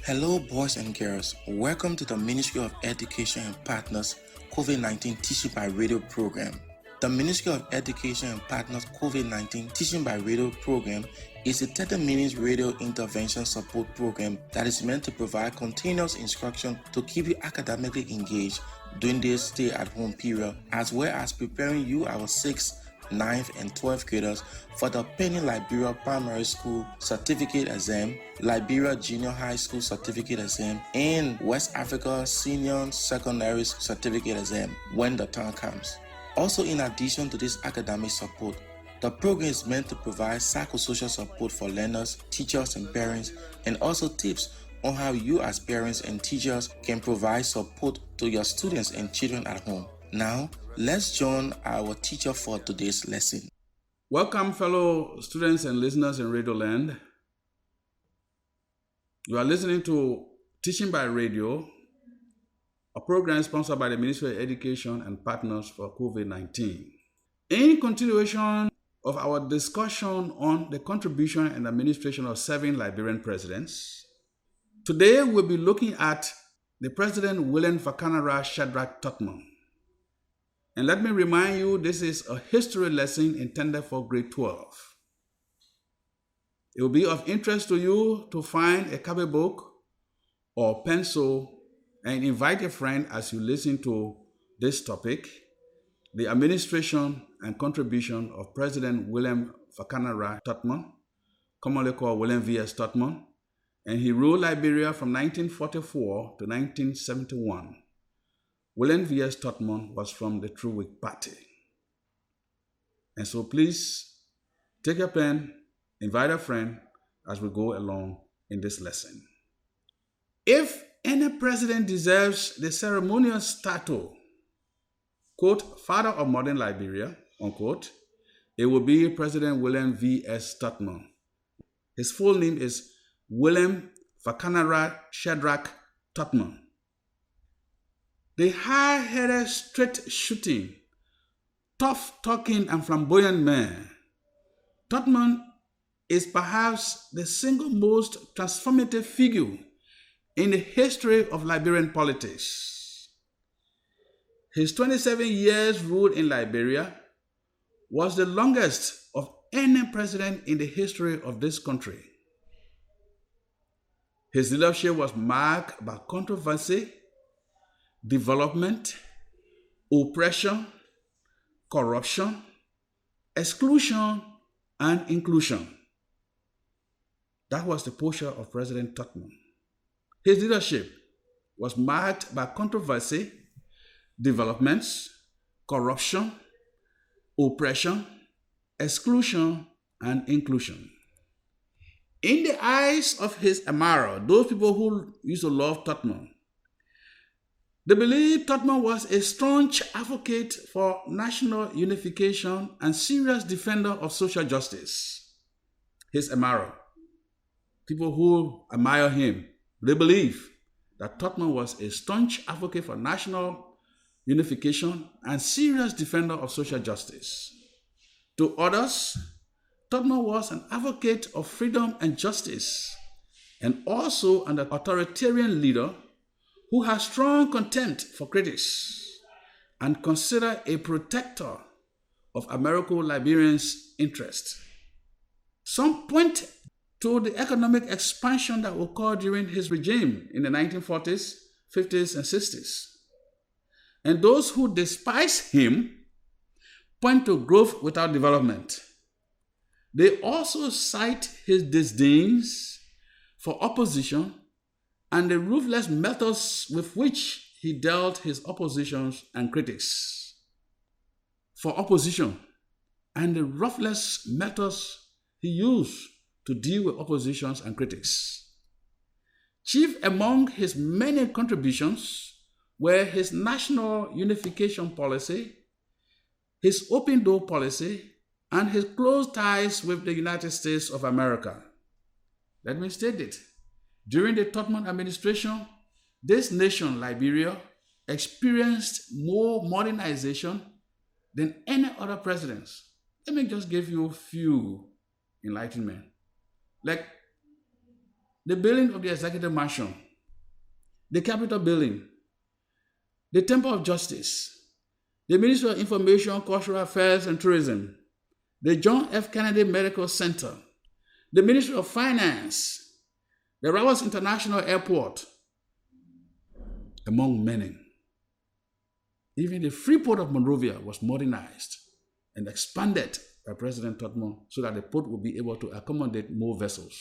Hello, boys and girls. Welcome to the Ministry of Education and Partners COVID-19 Teaching by Radio program. The Ministry of Education and Partners COVID-19 Teaching by Radio program is a 30-minute radio intervention support program that is meant to provide continuous instruction to keep you academically engaged during this stay-at-home period, as well as preparing you, our 6th, 9th, and 12th graders for the pending Liberia Primary School Certificate Exam, Liberia Junior High School Certificate Exam, and West Africa Senior Secondary Certificate Exam when the time comes. Also, in addition to this academic support, the program is meant to provide psychosocial support for learners, teachers, and parents, and also tips on how you as parents and teachers can provide support to your students and children at home. Now, let's join our teacher for today's lesson. Welcome, fellow students and listeners in Radio Land. You are listening to Teaching by Radio, a program sponsored by the Ministry of Education and Partners for COVID-19. In continuation of our discussion on the contribution and administration of 7 Liberian presidents, today we'll be looking at the President William Fakanara Shadrach Tubman. And let me remind you, this is a history lesson intended for grade 12. It will be of interest to you to find a copybook or pencil and invite a friend as you listen to this topic, the administration and contribution of President William Fakanara Tubman, commonly called William V.S. Tubman, and he ruled Liberia from 1944 to 1971. William V.S. Tubman was from the True Whig Party. And so please take a pen, invite a friend as we go along in this lesson. If any president deserves the ceremonious title, quote, Father of Modern Liberia, unquote, it will be President William V.S. Tubman. His full name is William Fakanara Shadrach Tubman. The high-headed, straight-shooting, tough-talking, and flamboyant man, Tubman is perhaps the single most transformative figure in the history of Liberian politics. His 27 years rule in Liberia was the longest of any president in the history of this country. His leadership was marked by controversy, development, oppression, corruption, exclusion, and inclusion. That was the posture of President Tubman. His leadership was marked by controversy, developments, corruption, oppression, exclusion, and inclusion. In the eyes of his admirer, those people who used to love Tubman, they believed Tubman was a staunch advocate for national unification and serious defender of social justice. His admirer, people who admire him, they believe that Tubman was a staunch advocate for national unification and serious defender of social justice. To others, Tubman was an advocate of freedom and justice, and also an authoritarian leader who had strong contempt for critics and considered a protector of Americo-Liberians' interests. Some point to the economic expansion that occurred during his regime in the 1940s, 50s, and 60s. And those who despise him point to growth without development. They also cite his disdains for opposition and the ruthless methods with which he dealt his oppositions and critics. For opposition and the ruthless methods he used to deal with oppositions and critics. Chief among his many contributions were his national unification policy, his open door policy, and his close ties with the United States of America. Let me state it. During the Tubman administration, this nation, Liberia, experienced more modernization than any other presidents. Let me just give you a few enlightenment. Like the building of the Executive Mansion, the Capitol Building, the Temple of Justice, the Ministry of Information, Cultural Affairs and Tourism, the John F. Kennedy Medical Center, the Ministry of Finance, the Roberts International Airport, among many. Even the Freeport of Monrovia was modernized and expanded by President Tubman so that the port would be able to accommodate more vessels.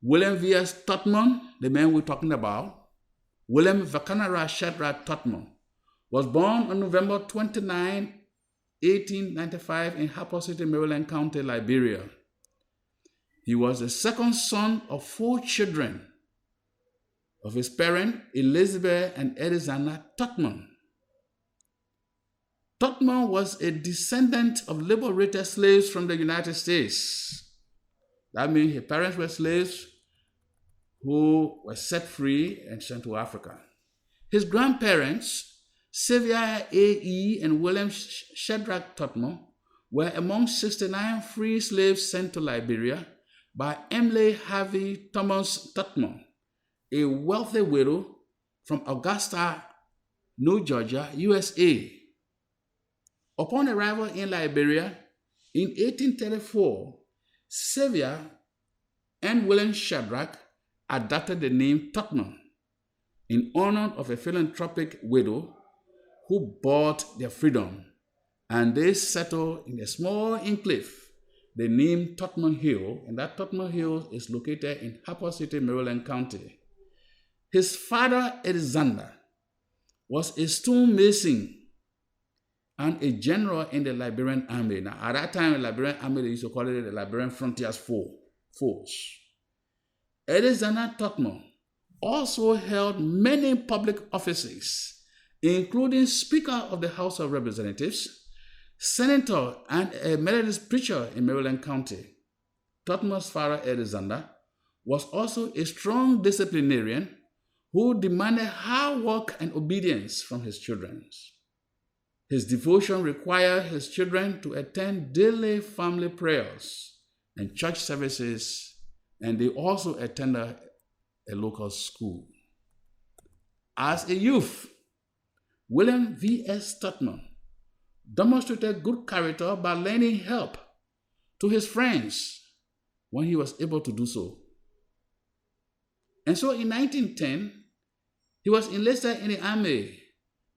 William V.S. Tubman, the man we're talking about, William Vakanara Shadrach Tubman, was born on November 29, 1895 in Harper City, Maryland County, Liberia. He was the second son of 4 children of his parents, Elizabeth and Edizana Tubman. Tubman was a descendant of liberated slaves from the United States. That means his parents were slaves who were set free and sent to Africa. His grandparents, Seve A.E. and William Shadrach Tubman, were among 69 free slaves sent to Liberia by Emily Harvey Thomas Tubman, a wealthy widow from Augusta, New Georgia, USA. Upon arrival in Liberia in 1834, Seve and William Shadrach adopted the name Tubman in honor of a philanthropic widow who bought their freedom, and they settled in a small enclave they named Tubman Hill, and that Tubman Hill is located in Harper City, Maryland County. His father, Alexander, was a stonemason and a general in the Liberian army. Now, at that time, the Liberian army, they used to call it the Liberian Frontiers Force. Alexander Tubman also held many public offices, including Speaker of the House of Representatives, Senator, and a Methodist preacher in Maryland County. Tubman's father, Alexander, was also a strong disciplinarian who demanded hard work and obedience from his children. His devotion required his children to attend daily family prayers and church services, and they also attended a local school. As a youth, William V.S. Tubman demonstrated good character by lending help to his friends when he was able to do so. And so in 1910, he was enlisted in the army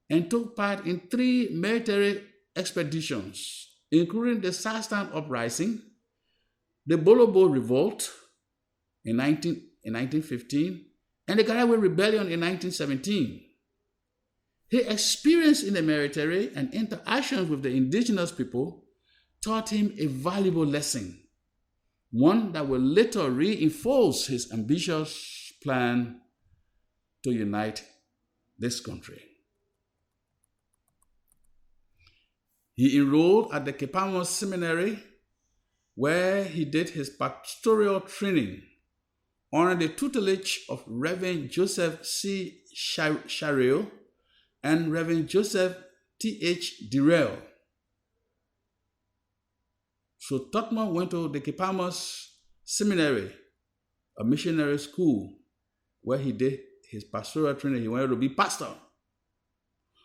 and took part in 3 military expeditions, including the Southtown Uprising, the Bolobo Revolt in 1915, and the Garaway Rebellion in 1917. His experience in the military and interactions with the indigenous people taught him a valuable lesson, one that will later reinforce his ambitious plan to unite this country. He enrolled at the Kipamos Seminary, where he did his pastoral training under the tutelage of Reverend Joseph C. Sharrell and Reverend Joseph T.H. Durrell. So Tubman went to the Kipamos Seminary, a missionary school, where he did his pastoral training. He wanted to be pastor.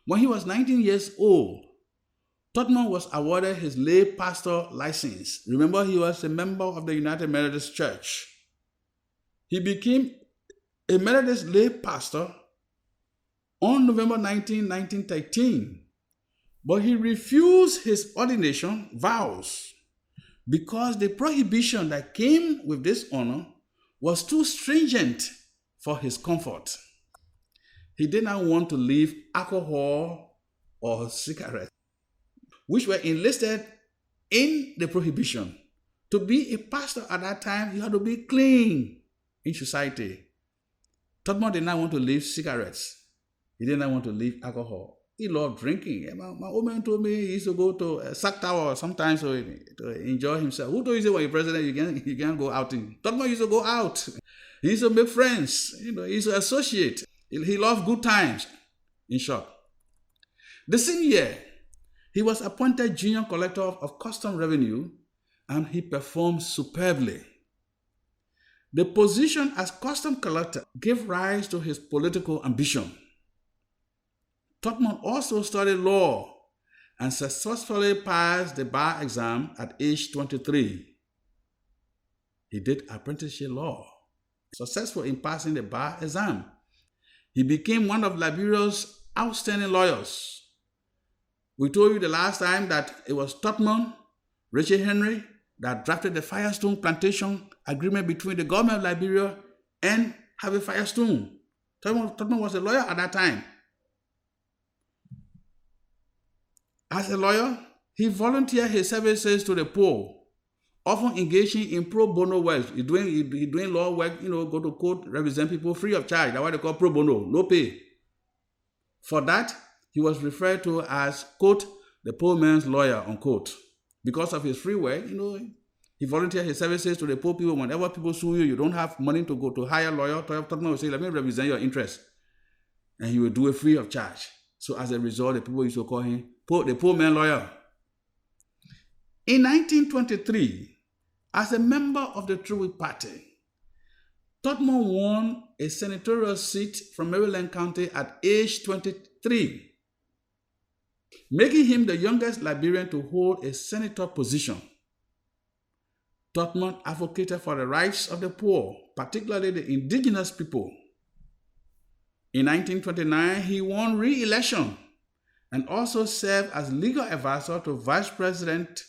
When he was 19 years old, Tubman was awarded his lay pastor license. Remember, he was a member of the United Methodist Church. He became a Methodist lay pastor on November 19, 1913, but he refused his ordination vows because the prohibition that came with this honor was too stringent for his comfort. He did not want to leave alcohol or cigarettes, which were enlisted in the prohibition. To be a pastor at that time, you had to be clean in society. Tubman did not want to leave cigarettes. He did not want to leave alcohol. He loved drinking. My old man told me he used to go to a sack tower sometimes to enjoy himself. Who told you when you're president you can't go outing? Tubman used to go out. He used to make friends. He used to associate. He loved good times, in short. The same year, he was appointed junior collector of custom revenue, and he performed superbly. The position as custom collector gave rise to his political ambition. Tubman also studied law and successfully passed the bar exam at age 23. He did apprenticeship law, successful in passing the bar exam. He became one of Liberia's outstanding lawyers. We told you the last time that it was Tubman, Richard Henry, that drafted the Firestone Plantation Agreement between the government of Liberia and Harvey Firestone. Tubman was a lawyer at that time. As a lawyer, he volunteered his services to the poor, often engaging in pro bono work. He doing law work, go to court, represent people free of charge. That's what they call pro bono, no pay. For that, he was referred to as, quote, the poor man's lawyer, unquote. Because of his free work, he volunteered his services to the poor people. Whenever people sue you, you don't have money to go to hire a lawyer. Tubman will say, let me represent your interest. And he will do it free of charge. So as a result, the people used to call him the poor man lawyer. In 1923, as a member of the True Party, Tubman won a senatorial seat from Maryland County at age 23, making him the youngest Liberian to hold a senator position. Tubman advocated for the rights of the poor, particularly the indigenous people. In 1929, he won re-election and also served as legal advisor to Vice President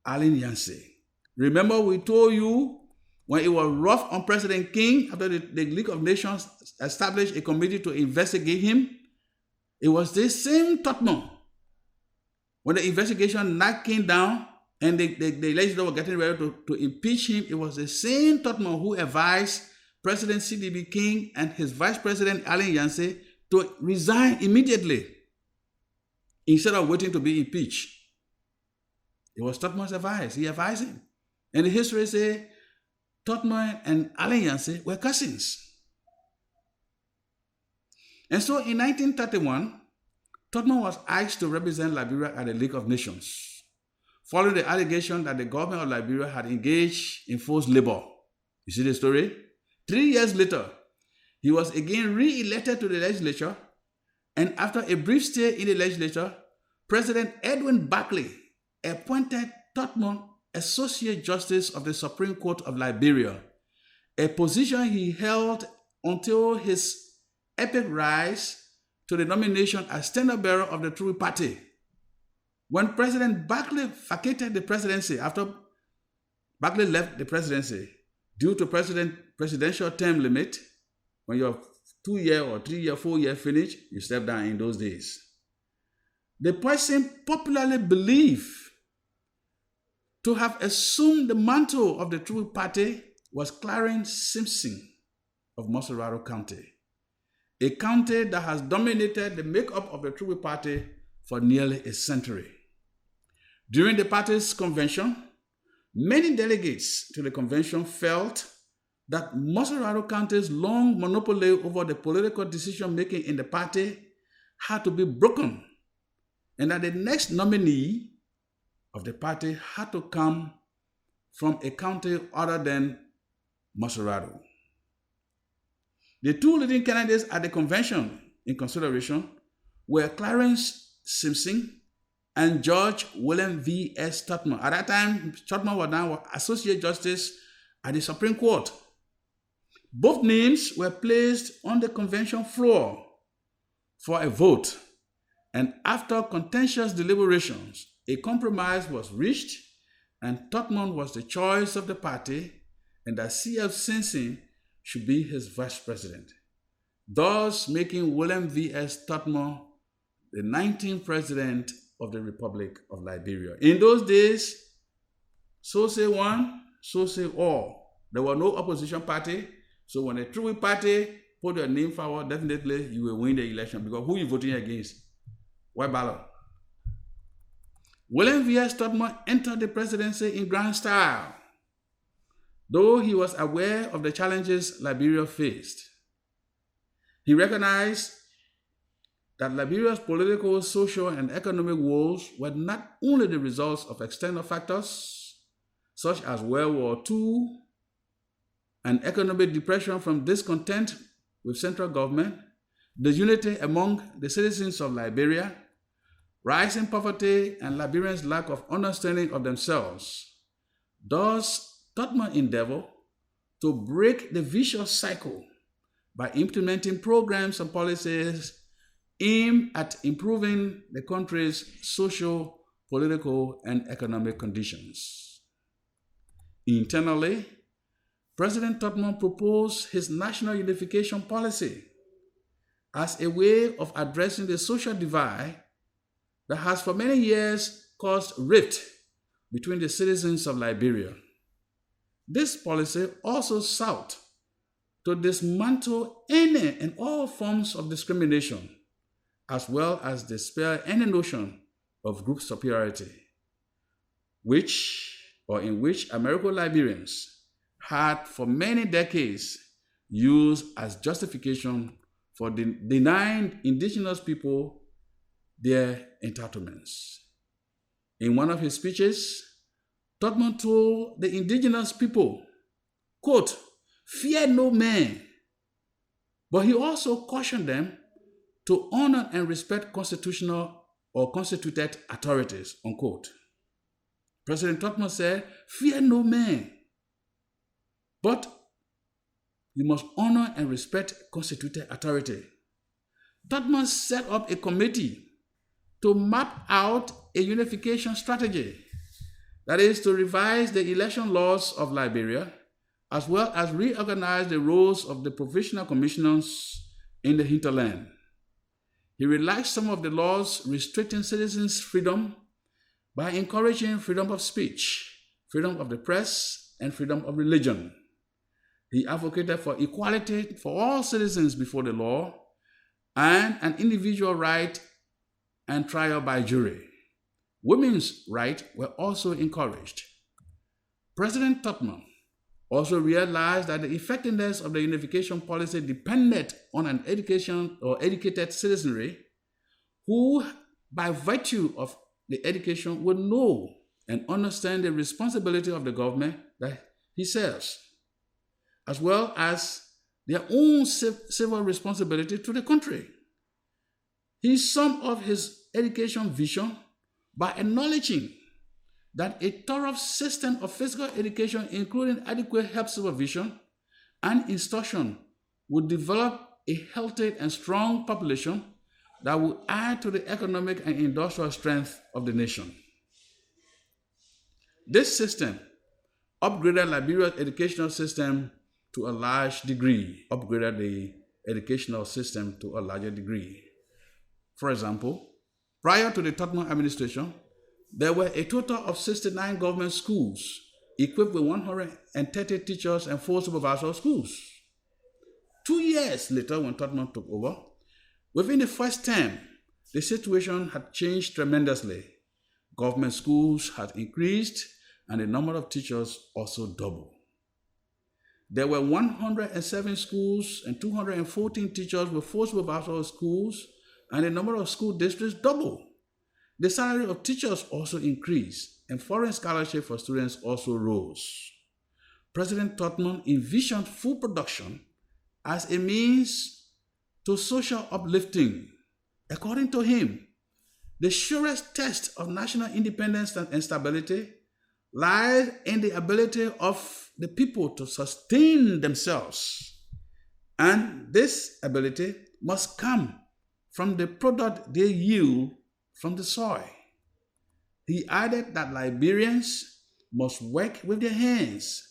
Allen Yancey. Remember, we told you when it was rough on President King after the League of Nations established a committee to investigate him. It was this same Tubman. When the investigation knocked King down and the legislature were getting ready to impeach him, it was the same Tubman who advised President C.D.B. King and his Vice President Allen Yancey to resign immediately instead of waiting to be impeached. It was Tubman's advice. He advised him. And the history says Tubman and Allen Yancey were cousins. And so in 1931, Tubman was asked to represent Liberia at the League of Nations, following the allegation that the government of Liberia had engaged in forced labor. You see the story? 3 years later, he was again re-elected to the legislature, and after a brief stay in the legislature, President Edwin Barclay appointed Tubman Associate Justice of the Supreme Court of Liberia, a position he held until his epic rise to the nomination as standard bearer of the True Party. When President Barclay vacated the presidency, after Barclay left the presidency, due to presidential term limit, when your 2-year or 3-year, 4-year finish, you step down in those days. The person popularly believed to have assumed the mantle of the True Party was Clarence Simpson of Moserado County, a county that has dominated the makeup of the True Party for nearly a century. During the party's convention, many delegates to the convention felt that Moserado County's long monopoly over the political decision-making in the party had to be broken, and that the next nominee of the party had to come from a county other than Moserado. The two leading candidates at the convention in consideration were Clarence Simpson and George William V.S. Tubman. At that time, Tubman was now Associate Justice at the Supreme Court. Both names were placed on the convention floor for a vote, and after contentious deliberations, a compromise was reached, and Tubman was the choice of the party, and that C.F. Simpson should be his vice president, thus making William V.S. Tubman the 19th president of the Republic of Liberia. In those days, so say one, so say all. There were no opposition party, so when the True Party put your name forward, definitely you will win the election, because who you voting against? White ballot. William V.S. Tubman entered the presidency in grand style, though he was aware of the challenges Liberia faced. He recognized that Liberia's political, social, and economic woes were not only the results of external factors, such as World War II, and economic depression from discontent with central government, disunity among the citizens of Liberia, rising poverty, and Liberians' lack of understanding of themselves. Thus, Tubman endeavored to break the vicious cycle by implementing programs and policies aimed at improving the country's social, political, and economic conditions. Internally, President Tubman proposed his national unification policy as a way of addressing the social divide that has for many years caused rift between the citizens of Liberia. This policy also sought to dismantle any and all forms of discrimination, as well as dispel any notion of group superiority, in which Americo-Liberians had for many decades used as justification for denying indigenous people their entitlements. In one of his speeches, Tubman told the indigenous people, quote, "Fear no man," but he also cautioned them to honor and respect constitutional or constituted authorities, unquote. President Tubman said, "Fear no man, but you must honor and respect constituted authority." Tubman set up a committee to map out a unification strategy, that is, to revise the election laws of Liberia, as well as reorganize the roles of the provincial commissioners in the hinterland. He relaxed some of the laws restricting citizens' freedom by encouraging freedom of speech, freedom of the press, and freedom of religion. He advocated for equality for all citizens before the law and an individual right and trial by jury. Women's rights were also encouraged. President Tubman also realized that the effectiveness of the unification policy depended on an educated citizenry who, by virtue of the education, would know and understand the responsibility of the government that he serves, as well as their own civil responsibility to the country. He summed up his education vision by acknowledging that a thorough system of physical education, including adequate health supervision and instruction, would develop a healthy and strong population that will add to the economic and industrial strength of the nation. This system upgraded Liberia's educational system to a large degree, For example, prior to the Tubman administration, there were a total of 69 government schools equipped with 130 teachers and 4 supervisory schools. 2 years later, when Tubman took over, within the first term, the situation had changed tremendously. Government schools had increased and the number of teachers also doubled. There were 107 schools and 214 teachers with 4 supervisory schools, and the number of school districts doubled. The salary of teachers also increased, and foreign scholarship for students also rose. President Tubman envisioned food production as a means to social uplifting. According to him, the surest test of national independence and stability lies in the ability of the people to sustain themselves, and this ability must come from the product they yield from the soil. He added that Liberians must work with their hands,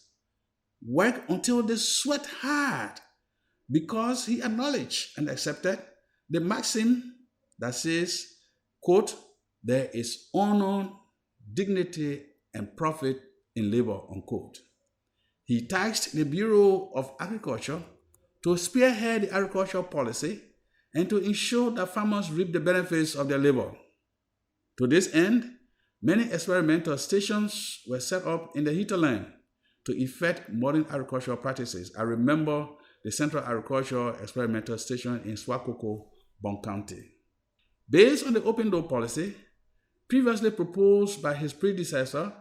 work until they sweat hard, because he acknowledged and accepted the maxim that says, quote, "There is honor, dignity, and profit in labor," unquote. He tasked the Bureau of Agriculture to spearhead the agricultural policy and to ensure that farmers reap the benefits of their labor. To this end, many experimental stations were set up in the hinterland to effect modern agricultural practices. I remember the Central Agricultural Experimental Station in Swakoko, Bon County. Based on the open door policy previously proposed by his predecessor,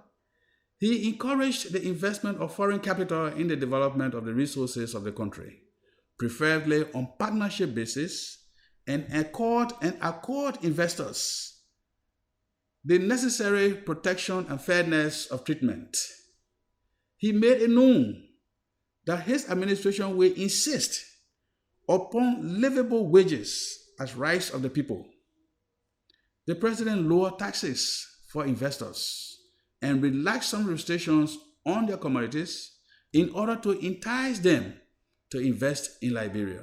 He encouraged the investment of foreign capital in the development of the resources of the country, preferably on partnership basis, and accord investors the necessary protection and fairness of treatment. He made it known that his administration will insist upon livable wages as rights of the people. The president lowered taxes for investors and relaxed some restrictions on their commodities in order to entice them to invest in Liberia.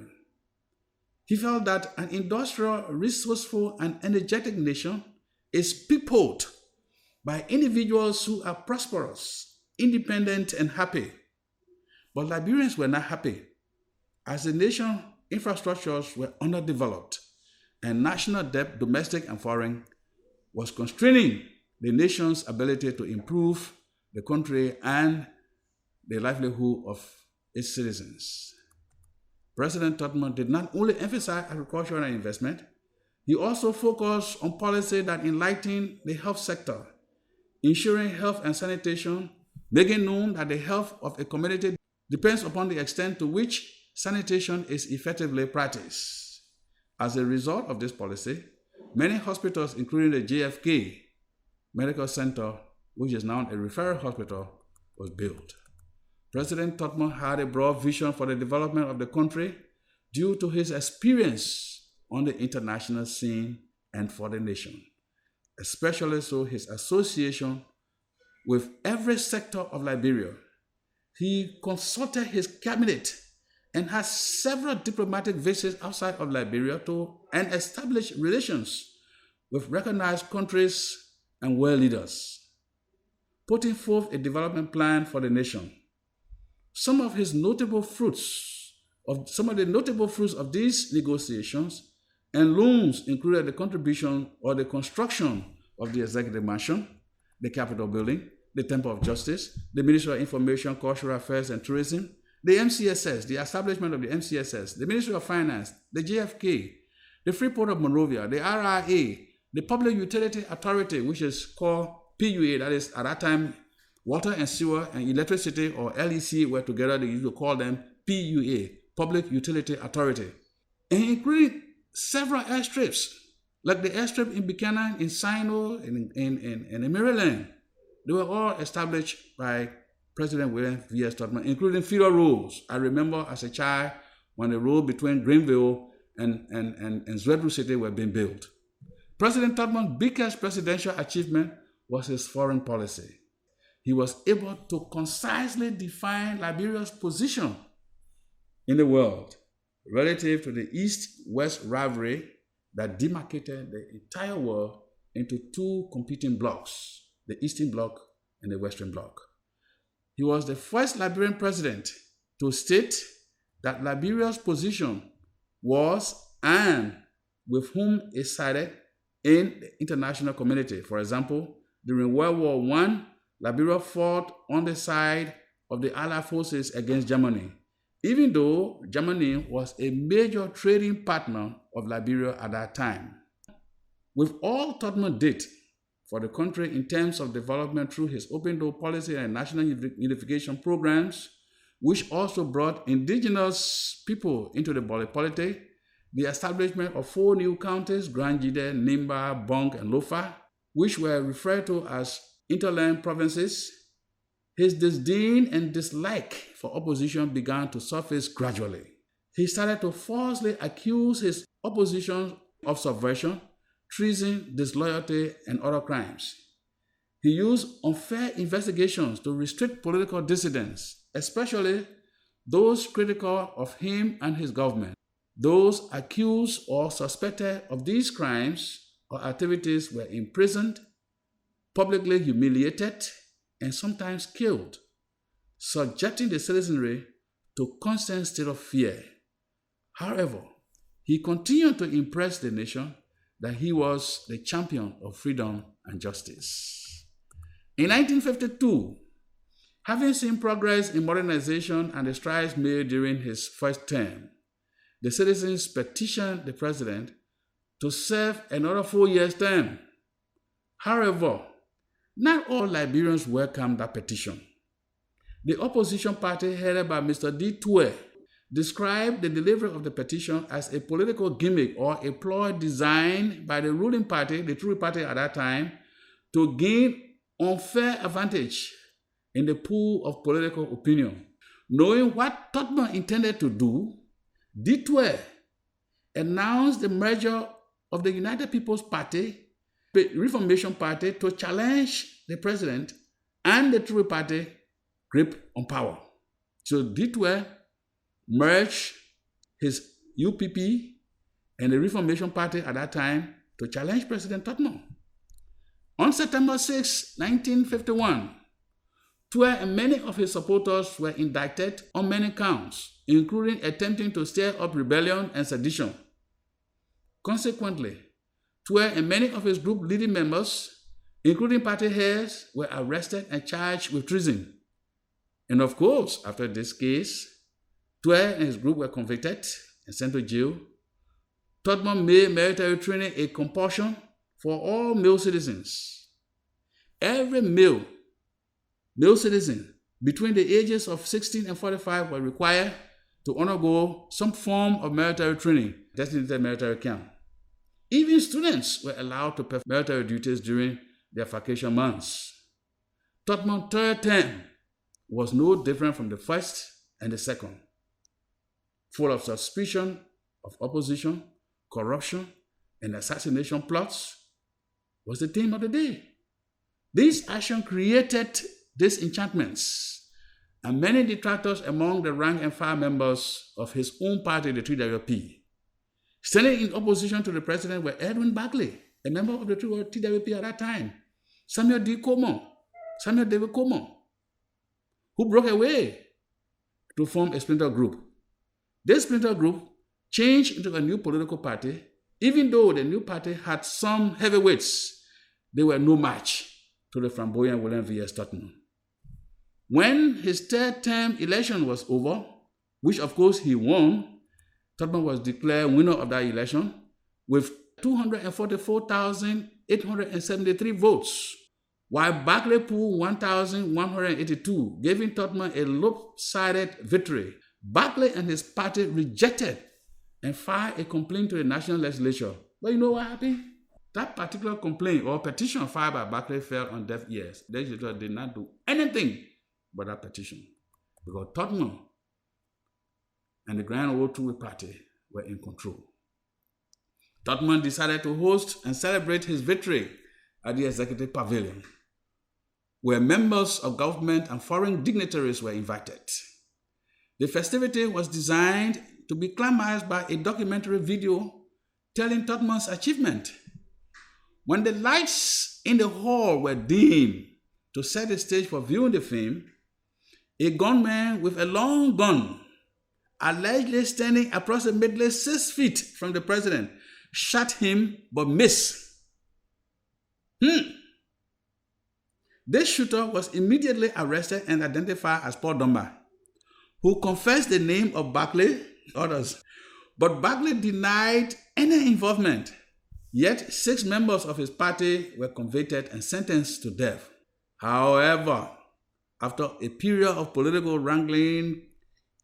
He felt that an industrial, resourceful, and energetic nation is peopled by individuals who are prosperous, independent, and happy. But Liberians were not happy, as the nation's infrastructures were underdeveloped, and national debt, domestic and foreign, was constraining the nation's ability to improve the country and the livelihood of its citizens. President Tubman did not only emphasize agriculture and investment, he also focused on policy that enlightened the health sector, ensuring health and sanitation, making known that the health of a community depends upon the extent to which sanitation is effectively practiced. As a result of this policy, many hospitals, including the JFK Medical Center, which is now a referral hospital, was built. President Tubman had a broad vision for the development of the country due to his experience on the international scene and for the nation, especially so his association with every sector of Liberia. He consulted his cabinet and had several diplomatic visits outside of Liberia and established relations with recognized countries and world leaders, putting forth a development plan for the nation. Some of the notable fruits of these negotiations and loans included the contribution or the construction of the Executive Mansion, the Capitol Building, the Temple of Justice, the Ministry of Information, Cultural Affairs and Tourism, the MCSS, the establishment of the MCSS, the Ministry of Finance, the JFK, the Freeport of Monrovia, the RRA, the Public Utility Authority, which is called PUA, that is at that time Water and Sewer and Electricity, or LEC, were together. They used to call them PUA, Public Utility Authority, and including several airstrips, like the airstrip in Buchanan, in Sino, in Maryland. They were all established by President William V.S. Tubman, including feeder roads. I remember as a child when the road between Greenville and Zwedru City were being built. President Tubman's biggest presidential achievement was his foreign policy. He was able to concisely define Liberia's position in the world relative to the East-West rivalry that demarcated the entire world into two competing blocks, the Eastern Bloc and the Western Bloc. He was the first Liberian president to state that Liberia's position was and with whom it sided in the international community. For example, during World War I, Liberia fought on the side of the Allied forces against Germany, even though Germany was a major trading partner of Liberia at that time. With all Tubman did for the country in terms of development through his open door policy and national unification programs, which also brought indigenous people into the body politic, the establishment of 4 new counties, Grand Jide, Nimba, Bonk, and Lofa, which were referred to as interland provinces, his disdain and dislike for opposition began to surface gradually. He started to falsely accuse his opposition of subversion, treason, disloyalty, and other crimes. He used unfair investigations to restrict political dissidents, especially those critical of him and his government. Those accused or suspected of these crimes or activities were imprisoned, publicly humiliated, and sometimes killed, subjecting the citizenry to constant state of fear. However, he continued to impress the nation that he was the champion of freedom and justice. In 1952, having seen progress in modernization and the strides made during his first term, the citizens petitioned the president to serve another 4 years term. However, Not all Liberians welcomed that petition. The opposition party headed by Mr. D. Tubman described the delivery of the petition as a political gimmick or a ploy designed by the ruling party, the True Party at that time, to gain unfair advantage in the pool of political opinion. Knowing what Tubman intended to do, D. Tubman announced the merger of the United People's Party, the Reformation Party, to challenge the president and the True Party grip on power. So D. Tubman merged his UPP and the Reformation Party at that time to challenge President Tubman. On September 6, 1951, Tubman and many of his supporters were indicted on many counts, including attempting to stir up rebellion and sedition. Consequently, Tubman and many of his group leading members, including party heads, were arrested and charged with treason. And of course, after this case, Tubman and his group were convicted and sent to jail. Tubman made military training a compulsion for all male citizens. Every male citizen between the ages of 16 and 45 were required to undergo some form of military training, designated military camp. Even students were allowed to perform military duties during their vacation months. Tubman's third term was no different from the first and the second, full of suspicion of opposition, corruption, and assassination plots was the theme of the day. This action created disenchantments, and many detractors among the rank and file members of his own party, the TWP. Standing in opposition to the president were Edwin Bagley, a member of the TWP at that time, Samuel David Coleman, who broke away to form a splinter group. This splinter group changed into a new political party. Even though the new party had some heavyweights, they were no match to the flamboyant William V.S. Tubman. When his third term election was over, which of course he won, Tubman was declared winner of that election with 244,873 votes, while Bagley pulled 1,182, giving Tubman a lopsided victory. Bagley and his party rejected and filed a complaint to the National Legislature. But you know what happened? That particular complaint or petition filed by Bagley fell on deaf ears. The legislature did not do anything but that petition because Tubman and the Grand Old True Party were in control. Tubman decided to host and celebrate his victory at the Executive Pavilion, where members of government and foreign dignitaries were invited. The festivity was designed to be climaxed by a documentary video telling Tubman's achievement. When the lights in the hall were dimmed to set the stage for viewing the film, a gunman with a long gun, allegedly standing approximately 6 feet from the president, shot him but missed. This shooter was immediately arrested and identified as Paul Dunbar, who confessed the name of Bagley, others. But Bagley denied any involvement. Yet 6 members of his party were convicted and sentenced to death. However, after a period of political wrangling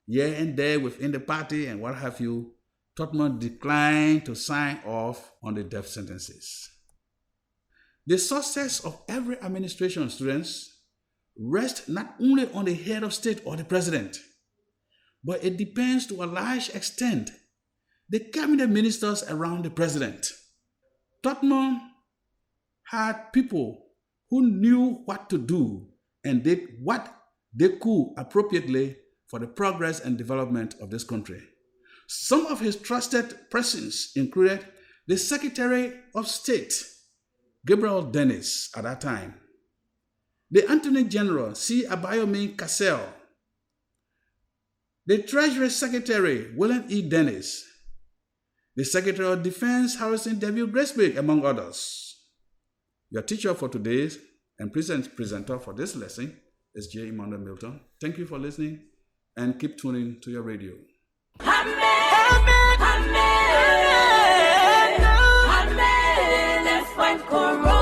here and there within the party and what have you, Tubman declined to sign off on the death sentences. The success of every administration, students, rests not only on the head of state or the president, but it depends to a large extent the cabinet ministers around the president. Tubman had people who knew what to do and did what they could appropriately for the progress and development of this country. Some of his trusted persons included the Secretary of State, Gabriel Dennis, at that time, the Attorney General, C. Abayomi Cassell, the Treasury Secretary, William E. Dennis, the Secretary of Defense, Harrison W. Gracebeck, among others. Your teacher for today's and presenter for this lesson is J. Emmanuel Milton. Thank you for listening and keep tuning to your radio. Amen. Amen. Amen. Amen. Let's fight corruption.